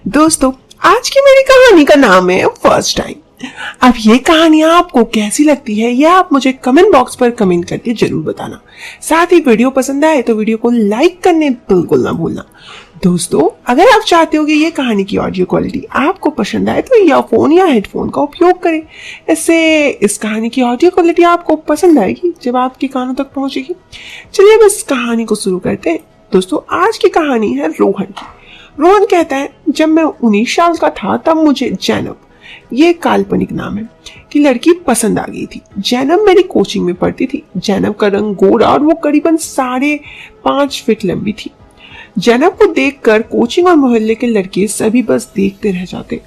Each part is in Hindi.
दोस्तों, आज की मेरी कहानी का नाम है फर्स्ट टाइम। अब ये कहानी आपको कैसी लगती है यह आप मुझे कमेंट बॉक्स पर कमेंट करके जरूर बताना। साथ ही वीडियो पसंद आए तो वीडियो को लाइक करने बिल्कुल ना भूलना। दोस्तों, अगर आप चाहते हो कि ये कहानी की ऑडियो क्वालिटी आपको पसंद आए तो ईयरफोन या हेडफोन का उपयोग करें। इससे इस कहानी की ऑडियो क्वालिटी आपको पसंद आएगी जब आपके कानों तक पहुंचेगी। चलिए अब इस कहानी को शुरू करते हैं। दोस्तों, आज की कहानी है रोहन की। रोहन कहता है, जब मैं 19 साल का था तब मुझे जैनब, ये काल्पनिक नाम है, कि लड़की पसंद आ गई थी। जैनब मेरी कोचिंग में पढ़ती थी। जैनब का रंग गोरा और वो करीबन 5.5 फीट लंबी थी। जैनब को देखकर कोचिंग और मोहल्ले के लड़के सभी बस देखते रह जाते।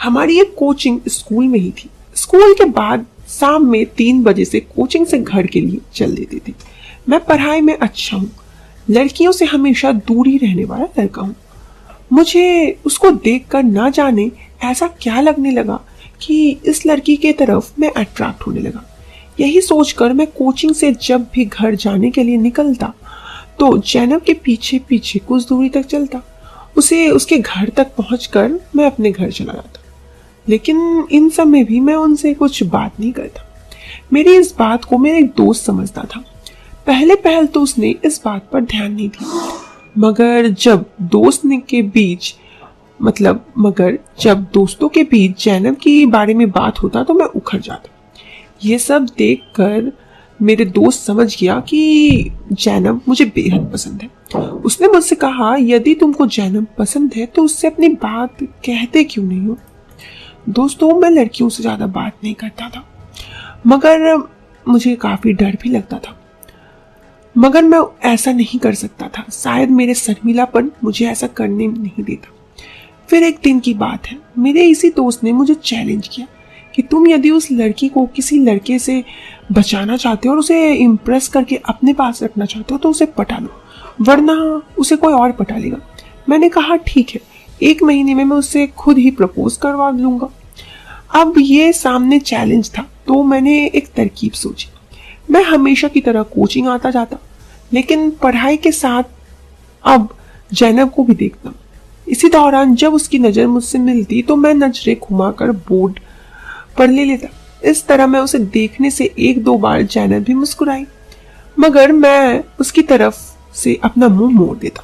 हमारी एक कोचिंग स्कूल में ही थी। स्कूल के बाद शाम में 3 बजे से कोचिंग से घर के लिए चल देती थी। मैं पढ़ाई में अच्छा हूँ, लड़कियों से हमेशा दूरी रहने वाला लड़का हूँ। मुझे उसको देखकर ना जाने ऐसा क्या लगने लगा कि इस लड़की के तरफ मैं अट्रैक्ट होने लगा। यही सोचकर मैं कोचिंग से जब भी घर जाने के लिए निकलता तो जैनब के पीछे पीछे कुछ दूरी तक चलता। उसे उसके घर तक पहुंचकर मैं अपने घर चला जाता। लेकिन इन सब में भी मैं उनसे कुछ बात नहीं करता। मेरी इस बात को मेरा एक दोस्त समझता था। पहले तो उसने इस बात पर ध्यान नहीं दिया, मगर जब दोस्तों के बीच जैनब के बारे में बात होता तो मैं उखड़ जाता। ये सब देखकर मेरे दोस्त समझ गया कि जैनब मुझे बेहद पसंद है। उसने मुझसे कहा, यदि तुमको जैनब पसंद है तो उससे अपनी बात कहते क्यों नहीं हो? दोस्तों, मैं लड़कियों से ज्यादा बात नहीं करता था, मगर मुझे काफी डर भी लगता था। मगर मैं ऐसा नहीं कर सकता था। शायद मेरे शर्मिलापन मुझे ऐसा करने नहीं देता। फिर एक दिन की बात है, मेरे इसी दोस्त ने मुझे चैलेंज किया कि तुम यदि उस लड़की को किसी लड़के से बचाना चाहते हो और उसे इम्प्रेस करके अपने पास रखना चाहते हो तो उसे पटा लो, वरना उसे कोई और पटा लेगा। मैंने कहा, ठीक है, 1 महीने में मैं उससे खुद ही प्रपोज करवा लूंगा। अब ये सामने चैलेंज था तो मैंने एक तरकीब सोची। मैं हमेशा की तरह कोचिंग आता जाता, लेकिन पढ़ाई के साथ अब जैनब को भी देखता। इसी दौरान जब उसकी नजर मुझसे मिलती तो मैं नजरें घुमाकर बोर्ड पर ले लेता। इस तरह मैं उसे देखने से 1-2 बार जैनब भी मुस्कुराई, मगर मैं उसकी तरफ से अपना मुंह मोड़ देता।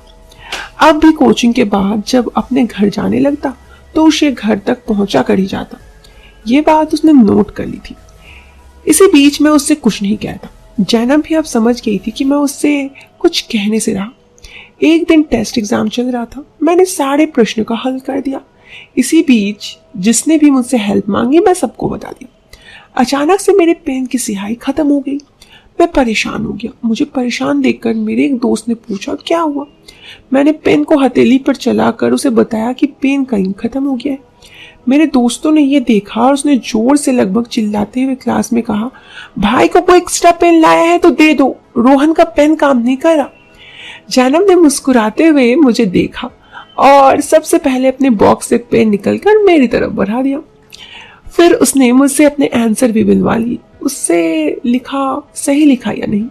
अब भी कोचिंग के बाद जब अपने घर जाने लगता तो उसे घर तक पहुंचा कर ही जाता। ये बात उसने नोट कर ली थी। इसी बीच मैं उससे कुछ नहीं कहता। जैनब भी अब समझ गई थी कि मैं उससे कुछ कहने से रहा। एक दिन टेस्ट एग्जाम चल रहा था। मैंने सारे प्रश्नों का हल कर दिया। इसी बीच जिसने भी मुझसे हेल्प मांगी मैं सबको बता दिया। अचानक से मेरे पेन की स्याही खत्म हो गई। मैं परेशान हो गया। मुझे परेशान देखकर मेरे एक दोस्त ने पूछा, क्या हुआ? मैंने पेन को हथेली पर चलाकर उसे बताया कि पेन का इंक खत्म हो गया है। मेरे दोस्तों ने यह देखा और उसने जोर से लगभग चिल्लाते हुए क्लास में कहा, भाई को कोई एक्स्ट्रा पेन लाया है तो दे दो, रोहन का पेन काम नहीं कर रहा। जैनब ने मुस्कुराते हुए मुझे देखा और सबसे पहले अपने बॉक्स से पेन निकलकर मेरी तरफ बढ़ा दिया। फिर उसने मुझसे अपने आंसर भी मिलवा लिए। उससे सही लिखा या नहीं,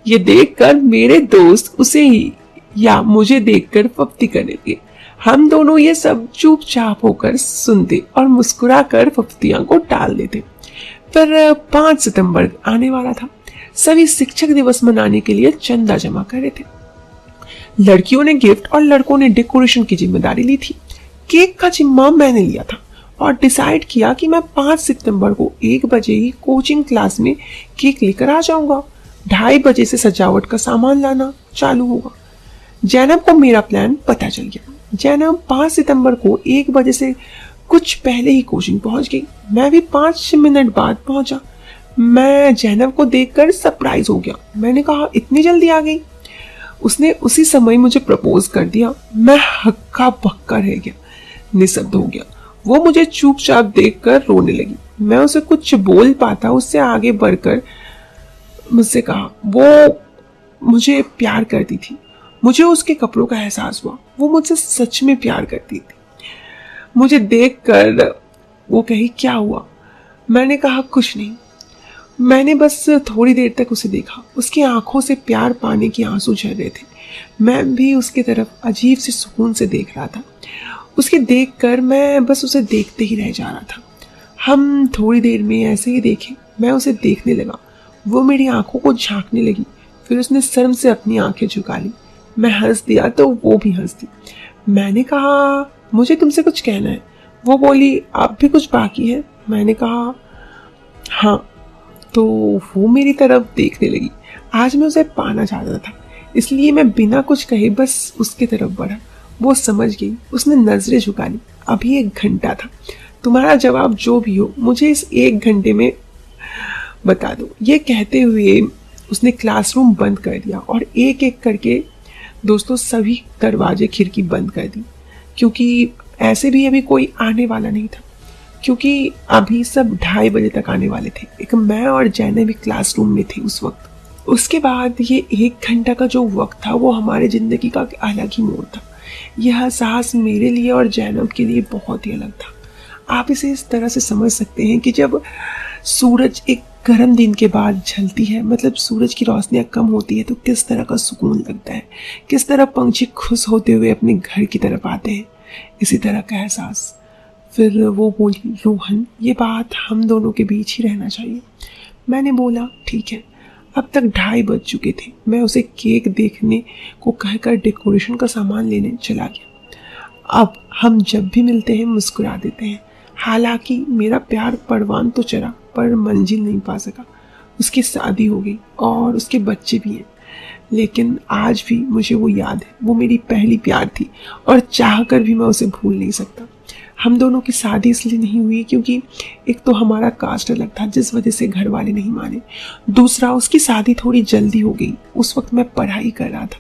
ये देखकर मेरे दोस्त उसे ही या मुझे देखकर फप्ती करने लगे। हम दोनों ये सब चुपचाप होकर सुनते और मुस्कुराकर फप्तियां को टाल देते। फिर 5 सितंबर आने वाला था। सभी शिक्षक दिवस मनाने के लिए चंदा जमा कर रहे थे। लड़कियों ने गिफ्ट और लड़कों ने डेकोरेशन की जिम्मेदारी ली थी। केक का जिम्मा मैंने लिया था और डिसाइड किया कि मैं 5 सितंबर को 1 बजे ही कोचिंग क्लास में केक लेकर आ जाऊंगा। 2:30 बजे से सजावट का सामान लाना चालू होगा। जैनब को मेरा प्लान पता चल गया। जैनब 5 सितंबर को 1 बजे से कुछ पहले ही कोचिंग पहुंच गई। मैं भी 5 मिनट बाद पहुंचा। मैं जैनब को देखकर सरप्राइज हो गया। मैंने कहा, इतनी जल्दी आ गई? उसने उसी समय मुझे प्रपोज कर दिया। मैं हक्का बक्का रह गया, निशब्द हो गया। वो मुझे चुपचाप देखकर रोने लगी। मैं उसे कुछ बोल पाता उससे आगे बढ़कर मुझसे कहा, वो मुझे प्यार करती थी। मुझे उसके कपड़ों का एहसास हुआ। वो मुझसे सच में प्यार करती थी। मुझे देखकर वो कही, क्या हुआ? मैंने कहा, कुछ नहीं। मैंने बस थोड़ी देर तक उसे देखा। उसकी आंखों से प्यार पाने की आंसू झर रहे थे। मैं भी उसकी तरफ अजीब से सुकून से देख रहा था। उसके देखकर मैं बस उसे देखते ही रह जा रहा था। हम थोड़ी देर में ऐसे ही देखे, मैं उसे देखने लगा, वो मेरी आंखों को झांकने लगी, फिर उसने शर्म से अपनी आंखें झुका ली। मैं हंस दिया तो वो भी हंस दी। मैंने कहा, मुझे तुमसे कुछ कहना है। वो बोली, अब भी कुछ बाकी है? मैंने कहा, हाँ। तो वो मेरी तरफ देखने लगी। आज मैं उसे पाना चाहता था, इसलिए मैं बिना कुछ कहे बस उसके तरफ बढ़ा। वो समझ गई, उसने नजरें झुका ली। अभी 1 घंटा था, तुम्हारा जवाब जो भी हो मुझे इस 1 घंटे में बता दो। ये कहते हुए उसने क्लासरूम बंद कर दिया और एक एक करके दोस्तों सभी दरवाजे खिड़की बंद कर दी, क्योंकि ऐसे भी अभी कोई आने वाला नहीं था, क्योंकि अभी सब 2:30 बजे तक आने वाले थे। एक मैं और जैनब भी क्लासरूम में थे उस वक्त। उसके बाद ये 1 घंटा का जो वक्त था वो हमारे जिंदगी का अलग ही मोड़ था। यह एहसास मेरे लिए और जैनब के लिए बहुत ही अलग था। आप इसे इस तरह से समझ सकते हैं कि जब सूरज एक गर्म दिन के बाद झलती है, मतलब सूरज की रोशनियाँ कम होती है, तो किस तरह का सुकून लगता है, किस तरह पंछी खुश होते हुए अपने घर की तरफ आते हैं, इसी तरह का एहसास। फिर वो बोली, रोहन, ये बात हम दोनों के बीच ही रहना चाहिए। मैंने बोला, ठीक है। अब तक 2:30 बज चुके थे। मैं उसे केक देखने को कहकर डेकोरेशन का सामान लेने चला गया। अब हम जब भी मिलते हैं मुस्कुरा देते हैं। हालांकि मेरा प्यार परवान तो चढ़ा पर मंजिल नहीं पा सका। उसकी शादी हो गई और उसके बच्चे भी हैं, लेकिन आज भी मुझे वो याद है। वो मेरी पहली प्यार थी और चाहकर भी मैं उसे भूल नहीं सकता। हम दोनों की शादी इसलिए नहीं हुई क्योंकि एक तो हमारा कास्ट अलग था, जिस वजह से घर वाले नहीं माने। दूसरा, उसकी शादी थोड़ी जल्दी हो गई। उस वक्त मैं पढ़ाई कर रहा था।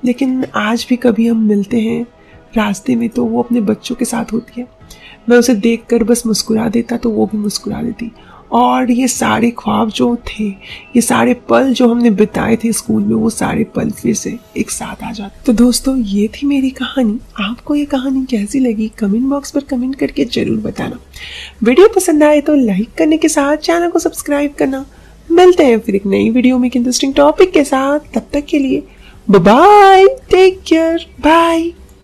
लेकिन आज भी कभी हम मिलते हैं रास्ते में तो वो अपने बच्चों के साथ होती है। मैं उसे देखकर बस मुस्कुरा देता तो वो भी मुस्कुरा देती। और ये सारे ख्वाब जो थे, ये सारे पल जो हमने बिताए थे स्कूल में, वो सारे पल फिर से एक साथ आ जाते। तो दोस्तों, ये थी मेरी कहानी। आपको ये कहानी कैसी लगी कमेंट बॉक्स पर कमेंट करके जरूर बताना। वीडियो पसंद आए तो लाइक करने के साथ चैनल को सब्सक्राइब करना। मिलते हैं फिर एक नई वीडियो में एक इंटरेस्टिंग टॉपिक के साथ। तब तक के लिए bye bye, take care, bye.